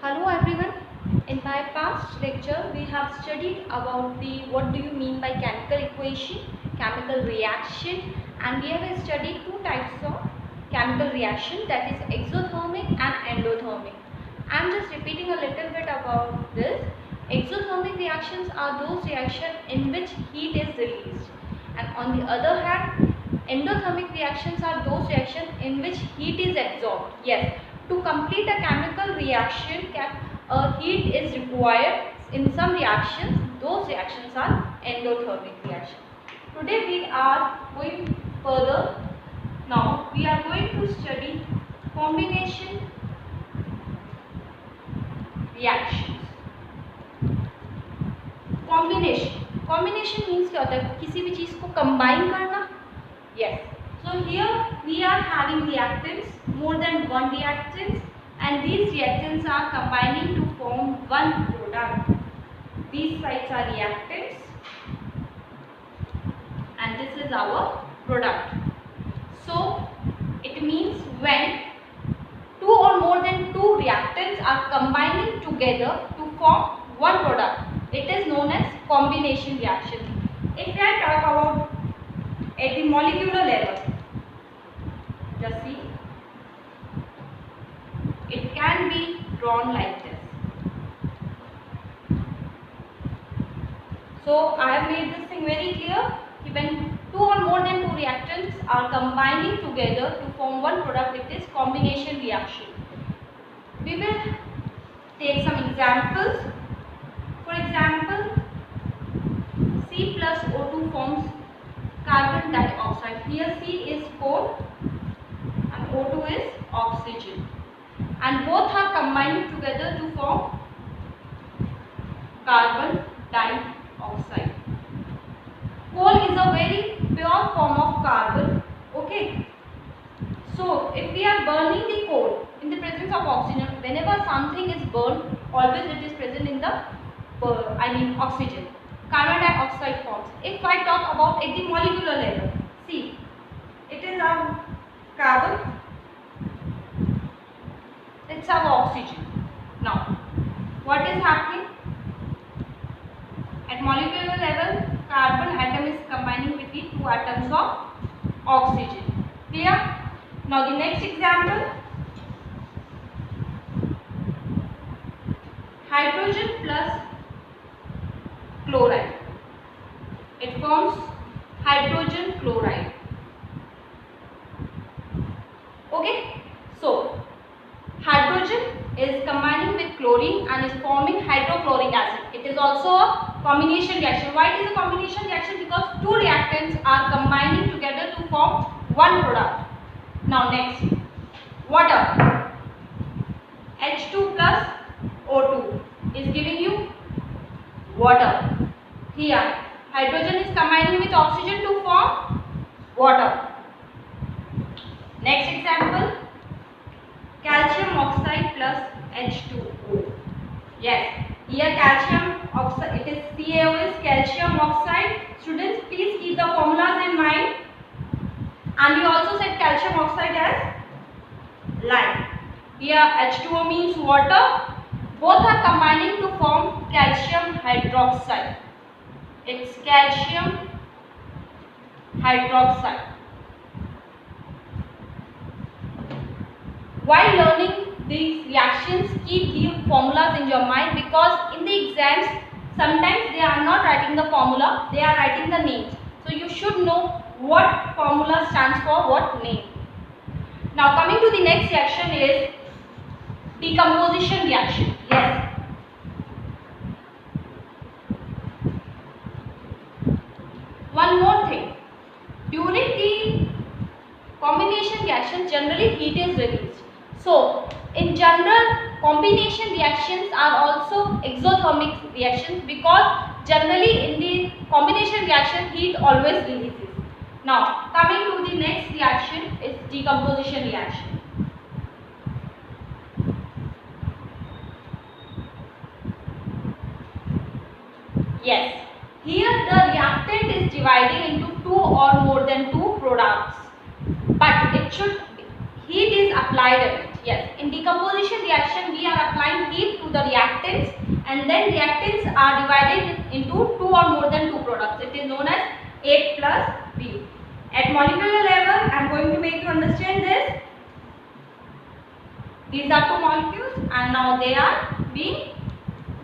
Hello everyone. In my past lecture, we have studied about the what do you mean by chemical equation, chemical reaction, and we have studied two types of chemical reaction, that is exothermic and endothermic. I am just repeating a little bit about this. Exothermic reactions are those reactions in which heat is released, and on the other hand, endothermic reactions are those reactions in which heat is absorbed. Yes, to complete a chemical reaction, heat is required in some reactions. Those reactions are endothermic reactions. Today we are going further. Now we are going to study combination reactions. Combination means क्या होता है? किसी भी चीज को combine करना. Yes. So here we are having reactants, more than one reactants, and these reactants are combining to form one product. These sides are reactants and this is our product. So it means when two or more than two reactants are combining together to form one product, it is known as combination reaction. If I talk about at the molecular level, just see, it can be drawn like this. So I have made this thing very clear. When two or more than two reactants are combining together to form one product, it is combination reaction. We will take some examples. For example, C plus O2 forms carbon dioxide. Here C is coal and O2 is oxygen, and both are combining together to form carbon dioxide. Coal is a very pure form of carbon. Okay. So if we are burning the coal in the presence of oxygen, whenever something is burned, always it is present in the oxygen. Carbon dioxide forms. If I talk about at the molecular level, see, it is our carbon, it's our oxygen. Now, what is happening? At molecular level, carbon atom is combining with the two atoms of oxygen. Clear? Now the next example, hydrogen plus chloride. It forms hydrogen chloride. Okay? So hydrogen is combining with chlorine and is forming hydrochloric acid. It is also a combination reaction. Why it is a combination reaction? Because two reactants are combining together to form one product. Now next, water. H2 plus O2 is giving you water. Here hydrogen is combining with oxygen to form water. Next example, calcium oxide plus H2O. Yes, here calcium oxide, it is CaO is calcium oxide. Students, please keep the formulas in mind. And we also said calcium oxide as lime. Here H2O means water. Both are combining to form calcium hydroxide. It's calcium hydroxide. While learning these reactions, keep these formulas in your mind, because in the exams sometimes they are not writing the formula, they are writing the names. So you should know what formula stands for what name. Now coming to the next reaction is decomposition reaction. Yes. One more thing. During the combination reaction, generally heat is released. So in general, combination reactions are also exothermic reactions, because generally in the combination reaction heat always releases. Now coming to the next reaction is decomposition reaction. Yes, here the reactant is dividing into two or more than two products, but heat is applied in it. Yes, in decomposition reaction we are applying heat to the reactants, and then reactants are divided into two or more than two products. It is known as A plus B. At molecular level, I am going to make you understand this. These are two molecules and now they are being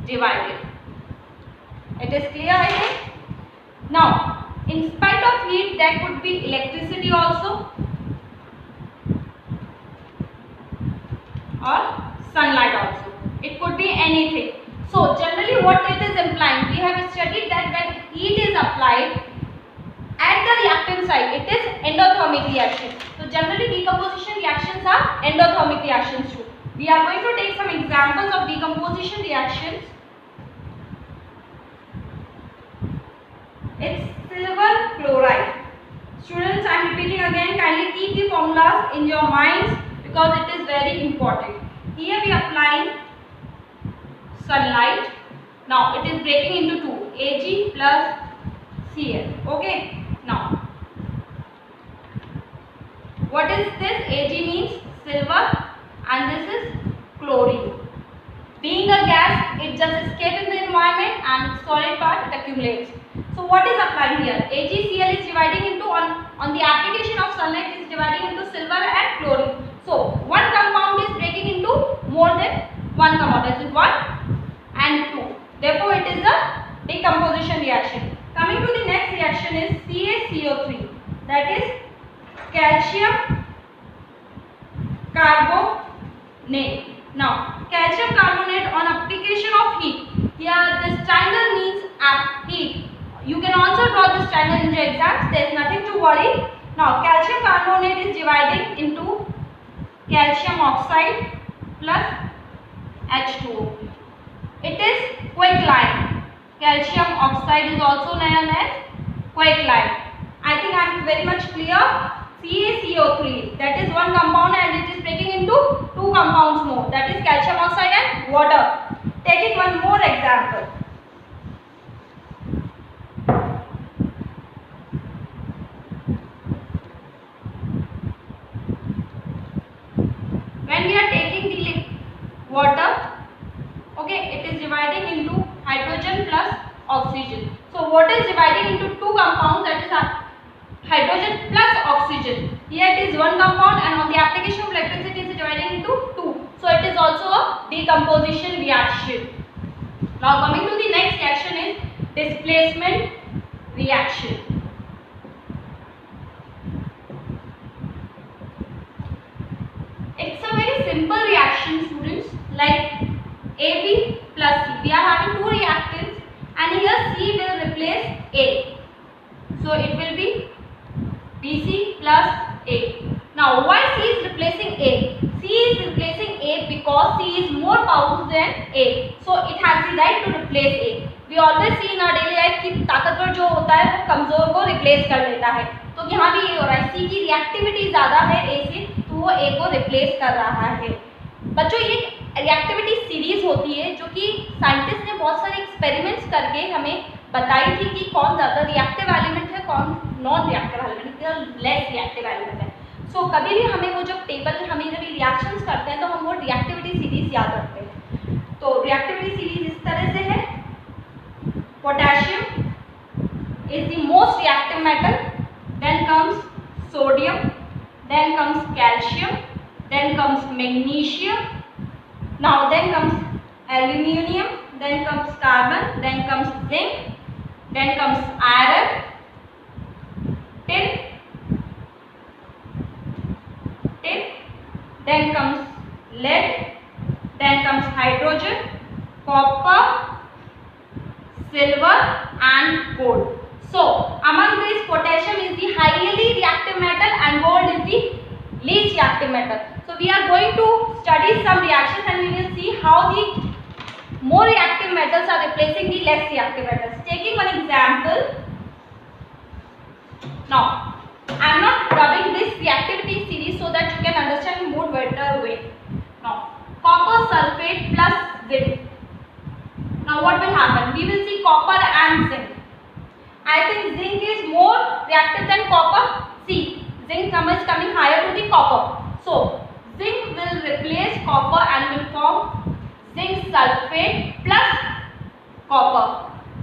divided. It is clear, I think. Now, in spite of heat, there could be electricity also, or sunlight also. It could be anything. So, generally what it is implying, we have studied that when heat is applied at the reactant side, it is endothermic reaction. So, generally decomposition reactions are endothermic reactions too. We are going to take some examples of decomposition reactions. It's silver chloride. Students, I am repeating again, kindly keep the formulas in your minds because it is very important. Here we are applying sunlight. Now it is breaking into two, Ag plus Cl. Okay. Now, what is this? Ag means silver and this is chlorine. Being a gas, it just escapes in the environment and its solid part it accumulates. So what is applied here? AgCl is dividing into on the application of sunlight is dividing into silver and chlorine. So one compound is breaking into more than one compound. That is 1 and 2. Therefore it is a decomposition reaction. Coming to the next reaction is CaCO3. That is calcium carbonate. Now calcium carbonate on application of heat. Here this triangle means heat. You can also draw this triangle in your exams. There is nothing to worry. Now calcium carbonate is dividing into calcium oxide plus H2O. It is quicklime. Calcium oxide is also known as quicklime. I think I am very much clear. CaCO3, that is one compound and it is breaking into two compounds more. That is calcium oxide and water. Taking one more example. When we are taking the water, okay, it is dividing into hydrogen plus oxygen. So water is dividing into two compounds, that is hydrogen plus oxygen. Here it is one compound and on the application of electricity it is dividing into two. So it is also a decomposition reaction. Now coming to the next reaction is displacement reaction. It's a very simple reaction, students, like AB plus C. We are having two reactants and here C will replace A. So it will be BC plus A. Now why C is replacing A? C is replacing A because C is more powerful than A. So it has the right to replace A. We always see in our daily life कि ताकतवर जो होता है वो कमजोर को replace कर लेता है. तो यहाँ भी ये हो रहा है, C की रिएक्टिविटी ज़्यादा है A से, तो वो A को रिप्लेस कर रहा है. बच्चों ये रिएक्टिविटी सीरीज होती है जो कि साइंटिस्ट ने बहुत सारे एक्सपेरिमेंट्स करके हमें बताई थी कि कौन ज़्यादा रिएक्टिव एलिमेंट है, कौन नॉन रिएक्टिव एलिमेंट है, लेस रिएक्टिव एलिमेंट है. सो कभी भी हमें वो जब टेबल हमें जब रिएक्शंस करते हैं तो हम वो रिएक्टिविटी सीरीज याद रखते हैं. तो रिएक्टिविटी सीरीज इस तरह से है. Potassium is the most reactive metal, then comes sodium, then comes calcium, then comes magnesium, now then comes aluminium, then comes carbon, then comes zinc, then comes iron, tin, then comes lead, then comes hydrogen, copper, silver and gold. So among these potassium is the highly reactive metal and gold is the least reactive metal. So we are going to study some reactions and we will see how the more reactive metals are replacing the less reactive metals. Taking one example. Now, I am not rubbing this reactivity series so that you can understand in more better way. Now, copper sulfate plus zinc. Now what will happen? We will see copper and zinc. I think zinc is more reactive than copper. See, zinc is coming higher to the copper. So zinc will replace replace copper and will form zinc sulfate plus copper.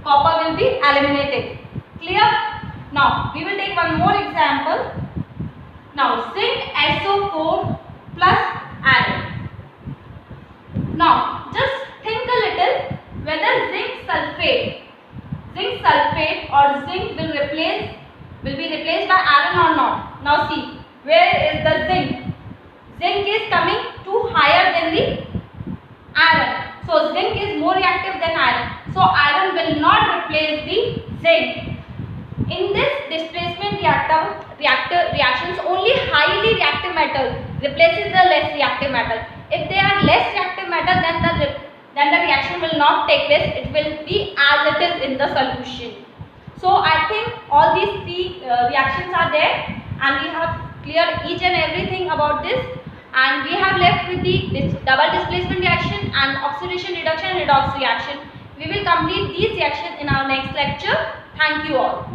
Copper will be eliminated. Clear? Now we will take one more example. Now zinc SO4 plus iron. Now just think a little whether zinc sulfate or zinc will be replaced by iron or not. Now see, where is the zinc? Zinc is coming to higher than the iron. So zinc is more reactive than iron. So iron will not replace the zinc. In this displacement reactions, only highly reactive metal replaces the less reactive metal. If they are less reactive metal, then the reaction will not take place. It will be as it is in the solution. So I think all these three reactions are there, and we have cleared each and everything about this. And we have left with the double displacement reaction and oxidation reduction and redox reaction. We will complete these reactions in our next lecture. Thank you all.